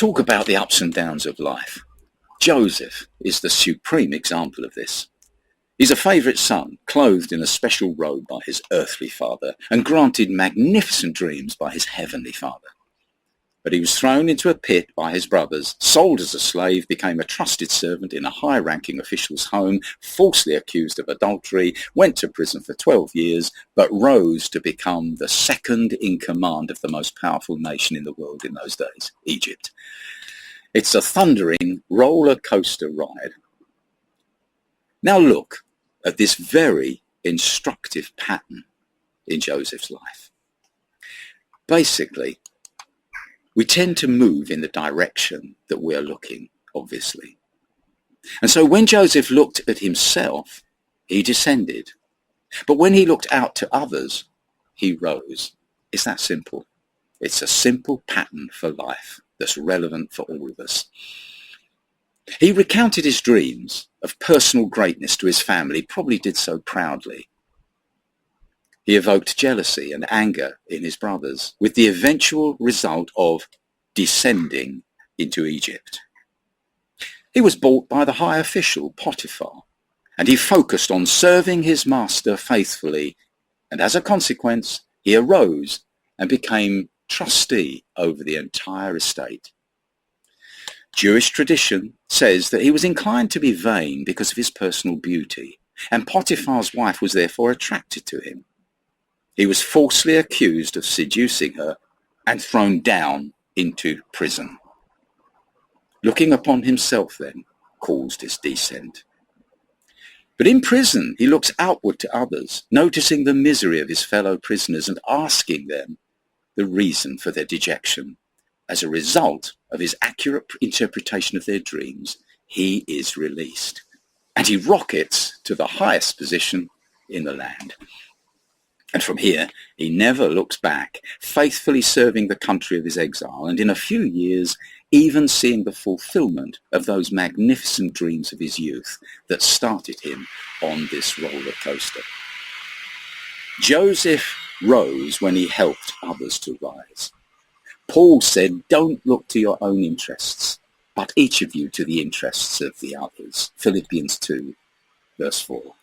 Talk about the ups and downs of life. Joseph is the supreme example of this. He's a favourite son, clothed in a special robe by his earthly father and granted magnificent dreams by his heavenly father. But he was thrown into a pit by his brothers, sold as a slave, became a trusted servant in a high-ranking official's home, falsely accused of adultery, went to prison for 12 years, but rose to become the second in command of the most powerful nation in the world in those days, Egypt. It's a thundering roller coaster ride. Now look at this very instructive pattern in Joseph's life. Basically, we tend to move in the direction that we're looking, obviously. And so when Joseph looked at himself, he descended. But when he looked out to others, he rose. It's that simple. It's a simple pattern for life that's relevant for all of us. He recounted his dreams of personal greatness to his family, probably did so proudly. He evoked jealousy and anger in his brothers, with the eventual result of descending into Egypt. He was bought by the high official, Potiphar, and he focused on serving his master faithfully, and as a consequence, he arose and became trustee over the entire estate. Jewish tradition says that he was inclined to be vain because of his personal beauty, and Potiphar's wife was therefore attracted to him. He was falsely accused of seducing her and thrown down into prison. Looking upon himself then caused his descent. But in prison he looks outward to others, noticing the misery of his fellow prisoners and asking them the reason for their dejection. As a result of his accurate interpretation of their dreams, he is released, and he rockets to the highest position in the land. And from here, he never looks back, faithfully serving the country of his exile, and in a few years, even seeing the fulfillment of those magnificent dreams of his youth that started him on this roller coaster. Joseph rose when he helped others to rise. Paul said, "Don't look to your own interests, but each of you to the interests of the others." Philippians 2, verse 4.